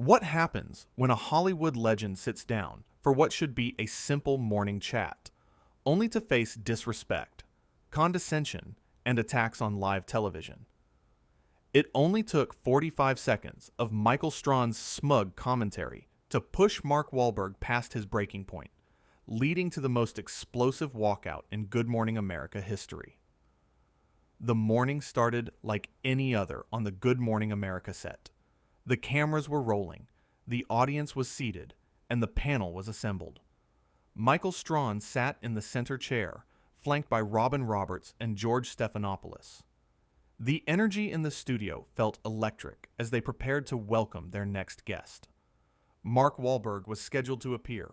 What happens when a Hollywood legend sits down for what should be a simple morning chat, only to face disrespect, condescension, and attacks on live television? It only took 45 seconds of Michael Strahan's smug commentary to push Mark Wahlberg past his breaking point, leading to the most explosive walkout in Good Morning America history. The morning started like any other on the Good Morning America set. The cameras were rolling, the audience was seated, and the panel was assembled. Michael Strahan sat in the center chair, flanked by Robin Roberts and George Stephanopoulos. The energy in the studio felt electric as they prepared to welcome their next guest. Mark Wahlberg was scheduled to appear,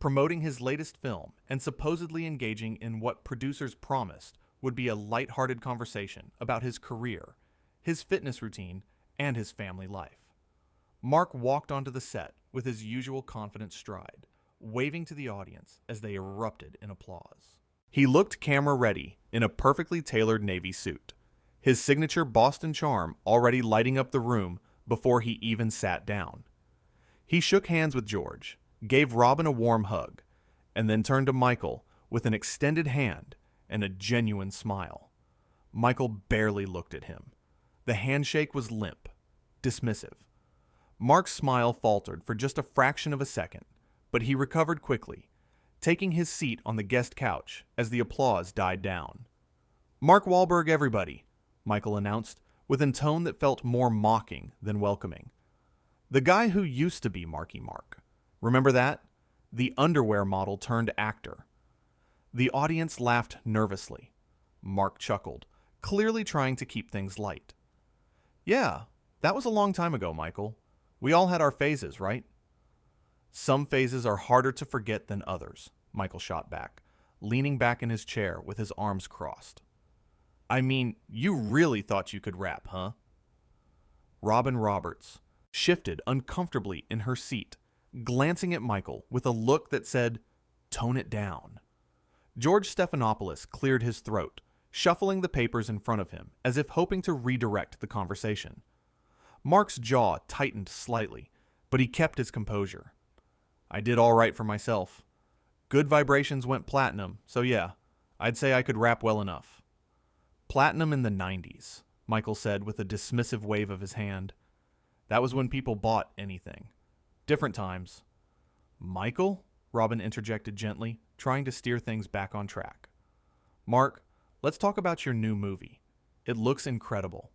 promoting his latest film and supposedly engaging in what producers promised would be a lighthearted conversation about his career, his fitness routine, and his family life. Mark walked onto the set with his usual confident stride, waving to the audience as they erupted in applause. He looked camera-ready in a perfectly tailored navy suit, his signature Boston charm already lighting up the room before he even sat down. He shook hands with George, gave Robin a warm hug, and then turned to Michael with an extended hand and a genuine smile. Michael barely looked at him. The handshake was limp, dismissive. Mark's smile faltered for just a fraction of a second, but he recovered quickly, taking his seat on the guest couch as the applause died down. "Mark Wahlberg, everybody," Michael announced, with a tone that felt more mocking than welcoming. "The guy who used to be Marky Mark. Remember that? The underwear model turned actor." The audience laughed nervously. Mark chuckled, clearly trying to keep things light. "Yeah, that was a long time ago, Michael. We all had our phases, right?" "Some phases are harder to forget than others," Michael shot back, leaning back in his chair with his arms crossed. "I mean, you really thought you could rap, huh?" Robin Roberts shifted uncomfortably in her seat, glancing at Michael with a look that said, "Tone it down." George Stephanopoulos cleared his throat, shuffling the papers in front of him as if hoping to redirect the conversation. Mark's jaw tightened slightly, but he kept his composure. "I did all right for myself. Good Vibrations went platinum, so yeah, I'd say I could rap well enough." "Platinum in the 90s, Michael said with a dismissive wave of his hand. "That was when people bought anything. Different times." "Michael?" Robin interjected gently, trying to steer things back on track. "Mark, let's talk about your new movie. It looks incredible."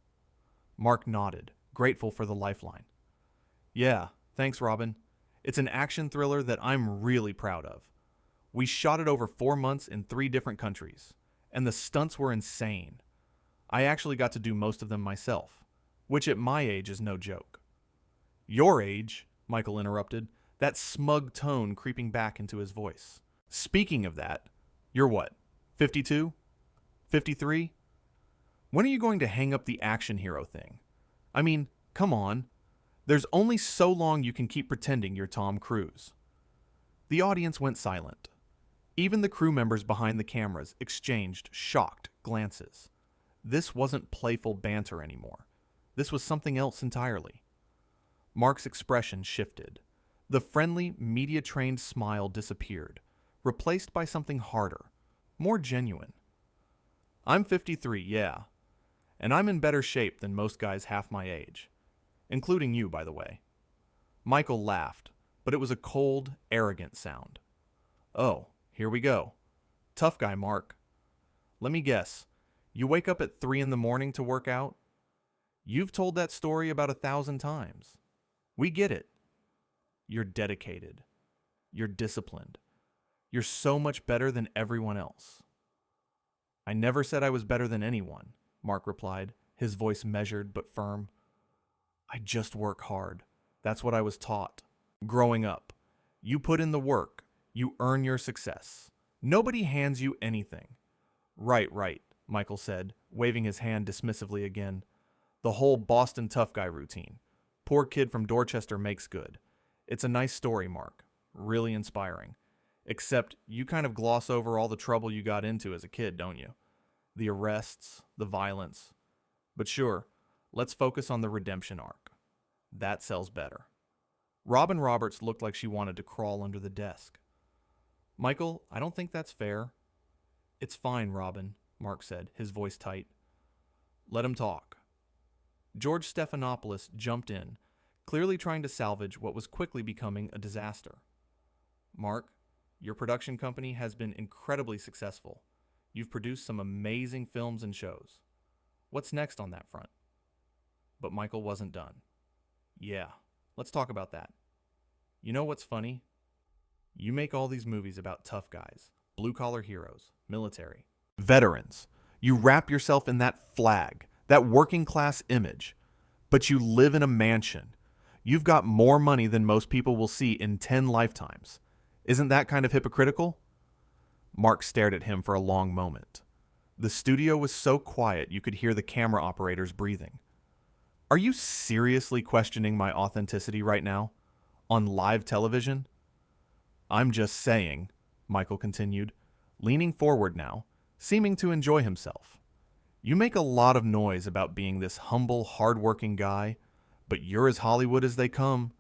Mark nodded, grateful for the lifeline. "Yeah, thanks, Robin. It's an action thriller that I'm really proud of. We shot it over 4 months in 3 different countries, and the stunts were insane. I actually got to do most of them myself, which at my age is no joke." "Your age?" Michael interrupted, that smug tone creeping back into his voice. "Speaking of that, you're what, 52? 53? When are you going to hang up the action hero thing? I mean, come on. There's only so long you can keep pretending you're Tom Cruise." The audience went silent. Even the crew members behind the cameras exchanged shocked glances. This wasn't playful banter anymore. This was something else entirely. Mark's expression shifted. The friendly, media-trained smile disappeared, replaced by something harder, more genuine. "I'm 53, yeah. And I'm in better shape than most guys half my age. Including you, by the way." Michael laughed, but it was a cold, arrogant sound. "Oh, here we go. Tough guy, Mark. Let me guess. You wake up at 3 in the morning to work out? You've told that story about 1,000 times. We get it. You're dedicated. You're disciplined. You're so much better than everyone else." "I never said I was better than anyone," Mark replied, his voice measured but firm. "I just work hard. That's what I was taught. Growing up, you put in the work, you earn your success. Nobody hands you anything." Right, Michael said, waving his hand dismissively again. "The whole Boston tough guy routine. Poor kid from Dorchester makes good. It's a nice story, Mark. Really inspiring. Except you kind of gloss over all the trouble you got into as a kid, don't you? The arrests, the violence. But sure, let's focus on the redemption arc. That sells better." Robin Roberts looked like she wanted to crawl under the desk. Michael, I don't think that's fair. It's fine, Robin, Mark said, his voice tight. Let him talk. George Stephanopoulos jumped in, clearly trying to salvage what was quickly becoming a disaster. Mark, your production company has been incredibly successful. You've produced some amazing films and shows. What's next on that front? But Michael wasn't done. Yeah, let's talk about that. You know what's funny? You make all these movies about tough guys, blue-collar heroes, military, veterans. You wrap yourself in that flag, that working-class image. But you live in a mansion. You've got more money than most people will see in 10 lifetimes. Isn't that kind of hypocritical? Mark stared at him for a long moment. The studio was so quiet you could hear the camera operators breathing. Are you seriously questioning my authenticity right now? On live television? I'm just saying, Michael continued, leaning forward now, seeming to enjoy himself. You make a lot of noise about being this humble, hard-working guy, but you're as Hollywood as they come.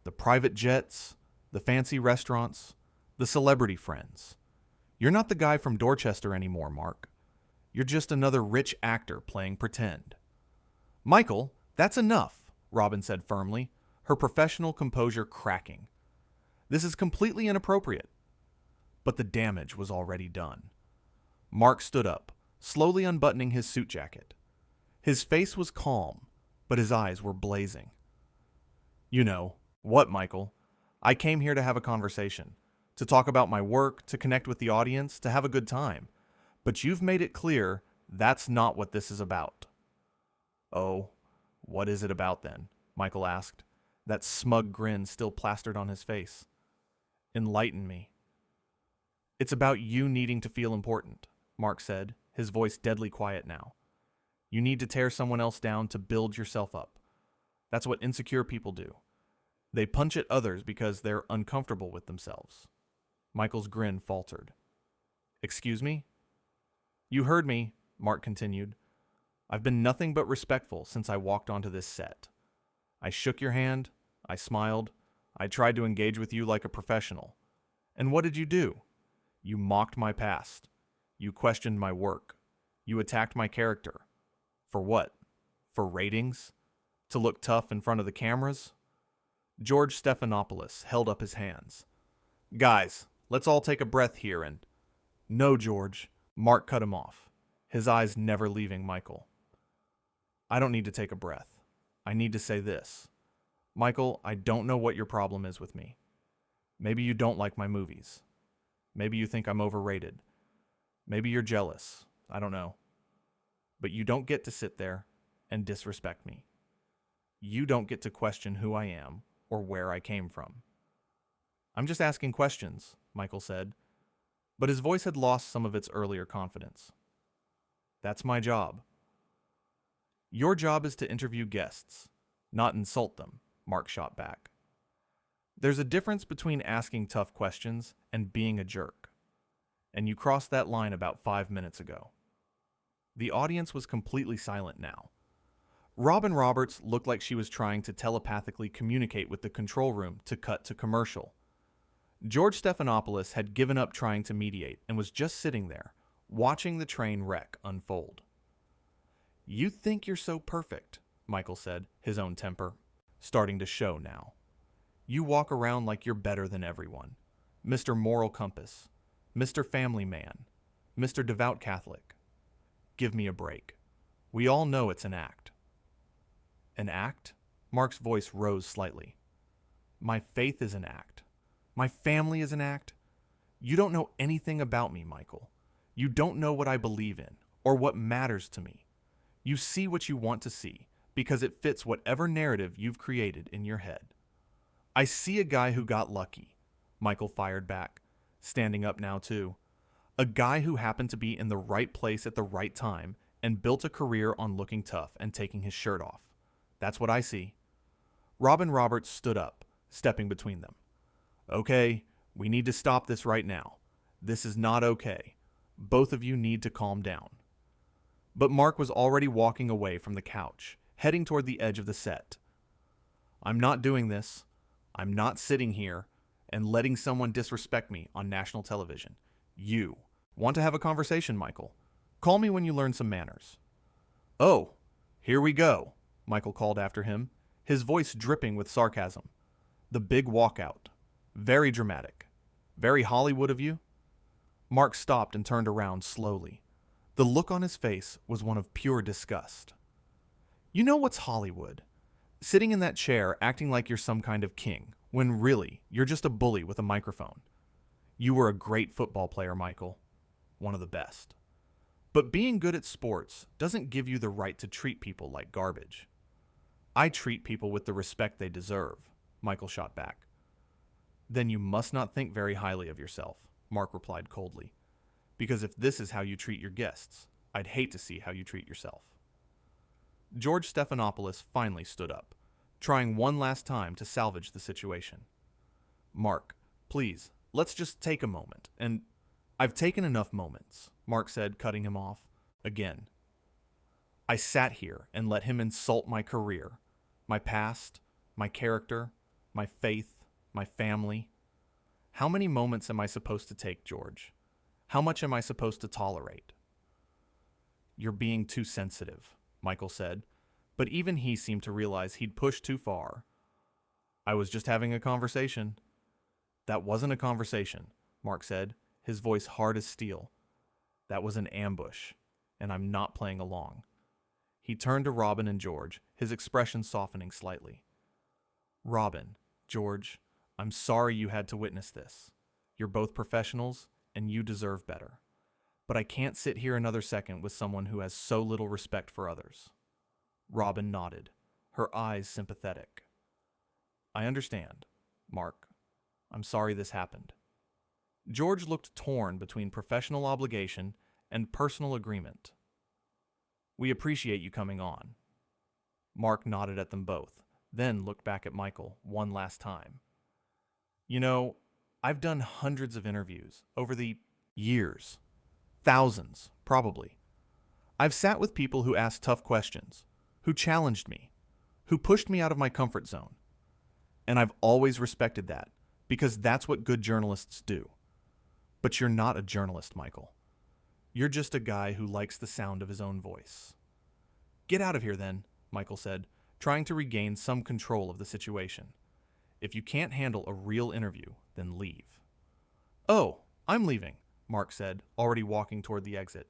The private jets, the fancy restaurants, the celebrity friends. You're not the guy from Dorchester anymore, Mark. You're just another rich actor playing pretend. Michael, that's enough, Robin said firmly, her professional composure cracking. This is completely inappropriate. But the damage was already done. Mark stood up, slowly unbuttoning his suit jacket. His face was calm, but his eyes were blazing. You know, what, Michael? I came here to have a conversation, to talk about my work, to connect with the audience, to have a good time. But you've made it clear that's not what this is about. Oh, what is it about then? Michael asked, that smug grin still plastered on his face. Enlighten me. It's about you needing to feel important, Mark said, his voice deadly quiet now. You need to tear someone else down to build yourself up. That's what insecure people do. They punch at others because they're uncomfortable with themselves. Michael's grin faltered. Excuse me? You heard me, Mark continued. I've been nothing but respectful since I walked onto this set. I shook your hand, I smiled, I tried to engage with you like a professional. And what did you do? You mocked my past. You questioned my work. You attacked my character. For what? For ratings? To look tough in front of the cameras? George Stephanopoulos held up his hands. Guys, let's all take a breath here and... No, George. Mark cut him off, his eyes never leaving Michael. I don't need to take a breath. I need to say this. Michael, I don't know what your problem is with me. Maybe you don't like my movies. Maybe you think I'm overrated. Maybe you're jealous. I don't know. But you don't get to sit there and disrespect me. You don't get to question who I am or where I came from. I'm just asking questions, Michael said, but his voice had lost some of its earlier confidence. That's my job. Your job is to interview guests, not insult them, Mark shot back. There's a difference between asking tough questions and being a jerk. And you crossed that line about 5 minutes ago. The audience was completely silent now. Robin Roberts looked like she was trying to telepathically communicate with the control room to cut to commercial. George Stephanopoulos had given up trying to mediate and was just sitting there, watching the train wreck unfold. You think you're so perfect, Michael said, his own temper starting to show now. You walk around like you're better than everyone. Mr. Moral Compass, Mr. Family Man, Mr. Devout Catholic. Give me a break. We all know it's an act. An act? Mark's voice rose slightly. My faith is an act. My family is an act. You don't know anything about me, Michael. You don't know what I believe in or what matters to me. You see what you want to see because it fits whatever narrative you've created in your head. I see a guy who got lucky, Michael fired back, standing up now too. A guy who happened to be in the right place at the right time and built a career on looking tough and taking his shirt off. That's what I see. Robin Roberts stood up, stepping between them. Okay, we need to stop this right now. This is not okay. Both of you need to calm down. But Mark was already walking away from the couch, heading toward the edge of the set. I'm not doing this. I'm not sitting here and letting someone disrespect me on national television. You want to have a conversation, Michael? Call me when you learn some manners. Oh, here we go, Michael called after him, his voice dripping with sarcasm. The big walkout. Very dramatic. Very Hollywood of you. Mark stopped and turned around slowly. The look on his face was one of pure disgust. You know what's Hollywood? Sitting in that chair acting like you're some kind of king, when really you're just a bully with a microphone. You were a great football player, Michael. One of the best. But being good at sports doesn't give you the right to treat people like garbage. I treat people with the respect they deserve, Michael shot back. Then you must not think very highly of yourself, Mark replied coldly. Because if this is how you treat your guests, I'd hate to see how you treat yourself. George Stephanopoulos finally stood up, trying one last time to salvage the situation. Mark, please, let's just take a moment, and I've taken enough moments, Mark said, cutting him off. Again. I sat here and let him insult my career, my past, my character, my faith, my family. How many moments am I supposed to take, George? How much am I supposed to tolerate? You're being too sensitive, Michael said, but even he seemed to realize he'd pushed too far. I was just having a conversation. That wasn't a conversation, Mark said, his voice hard as steel. That was an ambush, and I'm not playing along. He turned to Robin and George, his expression softening slightly. Robin, George, I'm sorry you had to witness this. You're both professionals, and you deserve better. But I can't sit here another second with someone who has so little respect for others. Robin nodded, her eyes sympathetic. I understand, Mark. I'm sorry this happened. George looked torn between professional obligation and personal agreement. We appreciate you coming on. Mark nodded at them both, then looked back at Michael one last time. You know, I've done hundreds of interviews over the years. Thousands, probably. I've sat with people who asked tough questions, who challenged me, who pushed me out of my comfort zone. And I've always respected that, because that's what good journalists do. But you're not a journalist, Michael. You're just a guy who likes the sound of his own voice. Get out of here then, Michael said, trying to regain some control of the situation. If you can't handle a real interview, then leave. Oh, I'm leaving, Mark said, already walking toward the exit.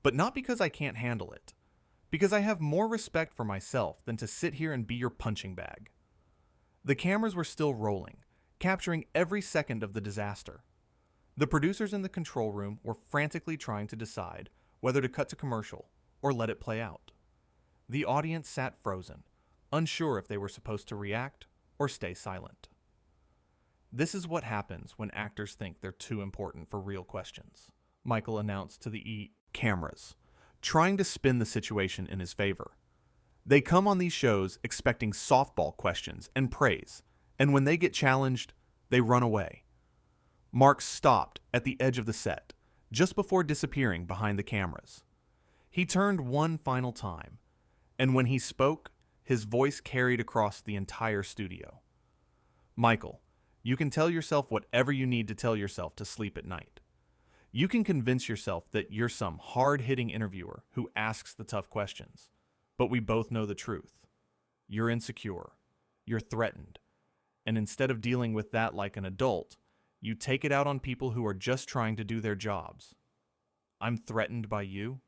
But not because I can't handle it. Because I have more respect for myself than to sit here and be your punching bag. The cameras were still rolling, capturing every second of the disaster. The producers in the control room were frantically trying to decide whether to cut to commercial or let it play out. The audience sat frozen, unsure if they were supposed to react or stay silent. This is what happens when actors think they're too important for real questions, Michael announced to the cameras, trying to spin the situation in his favor. They come on these shows expecting softball questions and praise, and when they get challenged, they run away. Mark stopped at the edge of the set, just before disappearing behind the cameras. He turned one final time, and when he spoke, his voice carried across the entire studio. Michael, you can tell yourself whatever you need to tell yourself to sleep at night. You can convince yourself that you're some hard-hitting interviewer who asks the tough questions, but we both know the truth. You're insecure. You're threatened. And instead of dealing with that like an adult, you take it out on people who are just trying to do their jobs. I'm threatened by you?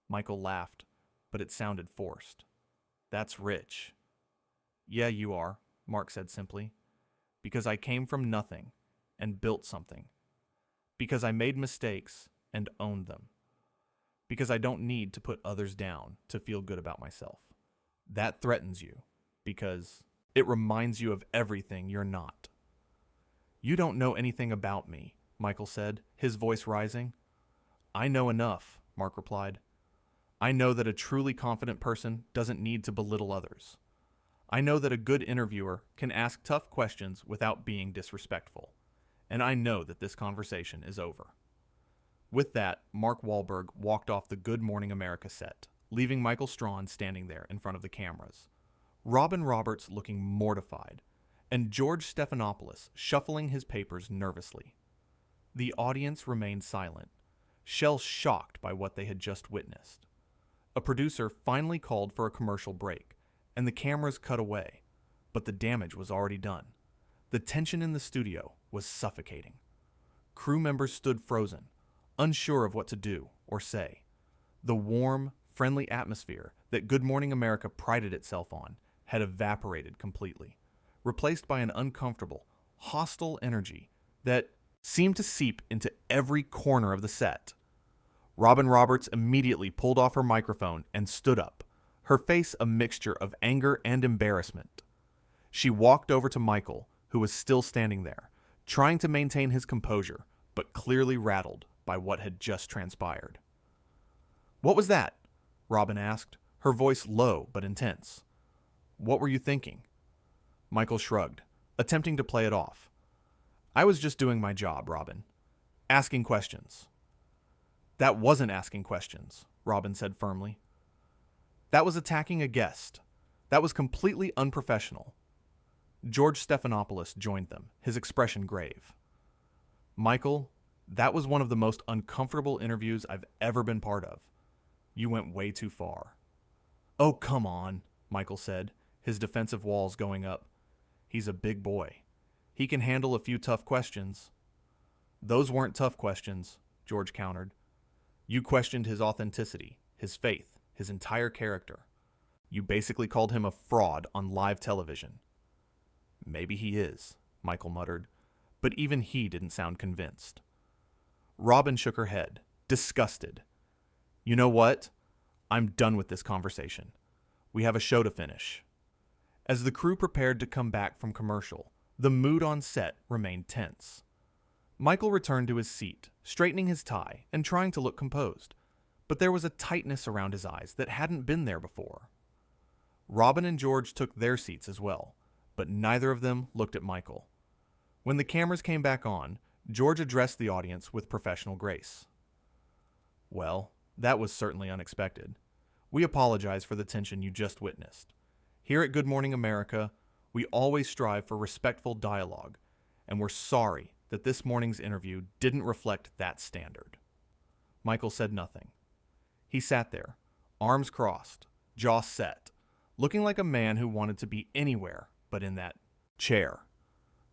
Michael laughed, but it sounded forced. That's rich. Yeah, you are, Mark said simply. Because I came from nothing and built something. Because I made mistakes and owned them. Because I don't need to put others down to feel good about myself. That threatens you because it reminds you of everything you're not. You don't know anything about me, Michael said, his voice rising. I know enough, Mark replied. I know that a truly confident person doesn't need to belittle others. I know that a good interviewer can ask tough questions without being disrespectful. And I know that this conversation is over. With that, Mark Wahlberg walked off the Good Morning America set, leaving Michael Strahan standing there in front of the cameras. Robin Roberts looking mortified, and George Stephanopoulos shuffling his papers nervously. The audience remained silent, shell-shocked by what they had just witnessed. A producer finally called for a commercial break, and the cameras cut away, but the damage was already done. The tension in the studio was suffocating. Crew members stood frozen, unsure of what to do or say. The warm, friendly atmosphere that Good Morning America prided itself on had evaporated completely, replaced by an uncomfortable, hostile energy that seemed to seep into every corner of the set. Robin Roberts immediately pulled off her microphone and stood up, her face a mixture of anger and embarrassment. She walked over to Michael, who was still standing there, trying to maintain his composure, but clearly rattled by what had just transpired. "What was that?" Robin asked, her voice low but intense. "What were you thinking?" Michael shrugged, attempting to play it off. "I was just doing my job, Robin. Asking questions." "That wasn't asking questions," Robin said firmly. "That was attacking a guest. That was completely unprofessional." George Stephanopoulos joined them, his expression grave. "Michael, that was one of the most uncomfortable interviews I've ever been part of. You went way too far." "Oh, come on," Michael said, his defensive walls going up. "He's a big boy. He can handle a few tough questions." "Those weren't tough questions," George countered. "You questioned his authenticity, his faith, his entire character. You basically called him a fraud on live television." "Maybe he is," Michael muttered, but even he didn't sound convinced. Robin shook her head, disgusted. "You know what? I'm done with this conversation. We have a show to finish." As the crew prepared to come back from commercial, the mood on set remained tense. Michael returned to his seat, straightening his tie and trying to look composed, but there was a tightness around his eyes that hadn't been there before. Robin and George took their seats as well, but neither of them looked at Michael. When the cameras came back on, George addressed the audience with professional grace. "Well, that was certainly unexpected. We apologize for the tension you just witnessed. Here at Good Morning America, we always strive for respectful dialogue, and we're sorry that this morning's interview didn't reflect that standard." Michael said nothing. He sat there, arms crossed, jaw set, looking like a man who wanted to be anywhere but in that chair.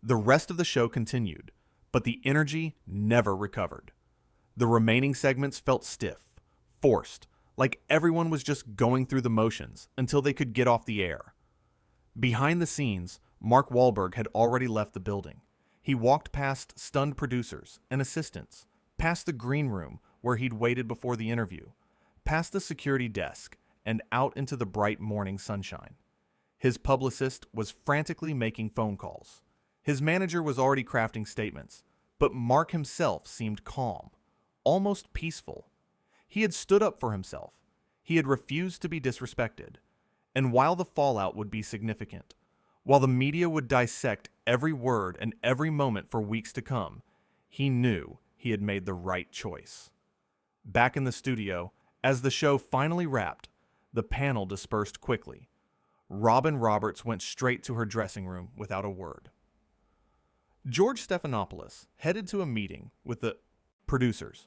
The rest of the show continued, but the energy never recovered. The remaining segments felt stiff, forced, like everyone was just going through the motions until they could get off the air. Behind the scenes, Mark Wahlberg had already left the building. He walked past stunned producers and assistants, past the green room where he'd waited before the interview, past the security desk, and out into the bright morning sunshine. His publicist was frantically making phone calls. His manager was already crafting statements, but Mark himself seemed calm, almost peaceful. He had stood up for himself. He had refused to be disrespected. And while the fallout would be significant, while the media would dissect every word and every moment for weeks to come, he knew he had made the right choice. Back in the studio, as the show finally wrapped, the panel dispersed quickly. Robin Roberts went straight to her dressing room without a word. George Stephanopoulos headed to a meeting with the producers,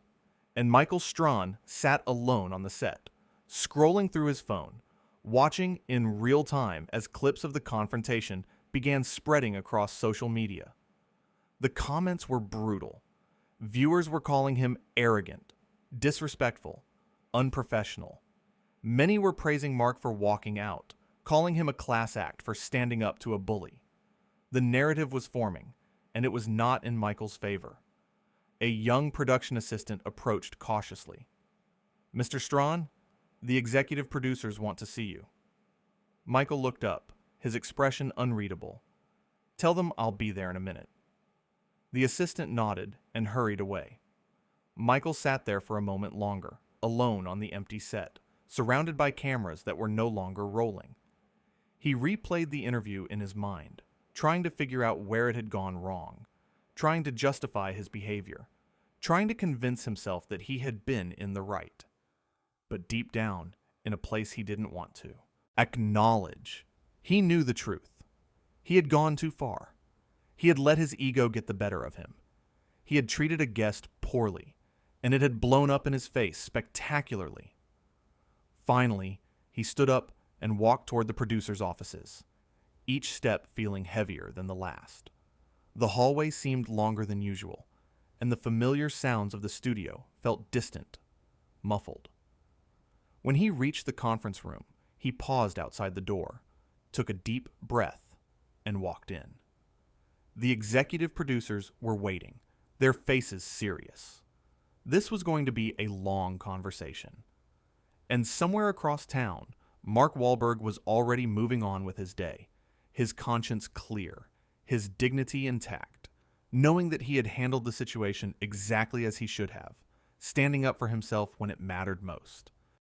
and Michael Strahan sat alone on the set, scrolling through his phone, watching in real time as clips of the confrontation began spreading across social media. The comments were brutal. Viewers were calling him arrogant, disrespectful, unprofessional. Many were praising Mark for walking out, calling him a class act for standing up to a bully. The narrative was forming, and it was not in Michael's favor. A young production assistant approached cautiously. "Mr. Strahan, the executive producers want to see you." Michael looked up, his expression unreadable. "Tell them I'll be there in a minute." The assistant nodded and hurried away. Michael sat there for a moment longer, alone on the empty set, surrounded by cameras that were no longer rolling. He replayed the interview in his mind, trying to figure out where it had gone wrong, trying to justify his behavior, trying to convince himself that he had been in the right. But deep down, in a place he didn't want to acknowledge, he knew the truth. He had gone too far. He had let his ego get the better of him. He had treated a guest poorly, and it had blown up in his face spectacularly. Finally, he stood up and walked toward the producer's offices, each step feeling heavier than the last. The hallway seemed longer than usual, and the familiar sounds of the studio felt distant, muffled. When he reached the conference room, he paused outside the door, took a deep breath, and walked in. The executive producers were waiting, their faces serious. This was going to be a long conversation. And somewhere across town, Mark Wahlberg was already moving on with his day, his conscience clear, his dignity intact, knowing that he had handled the situation exactly as he should have, standing up for himself when it mattered most.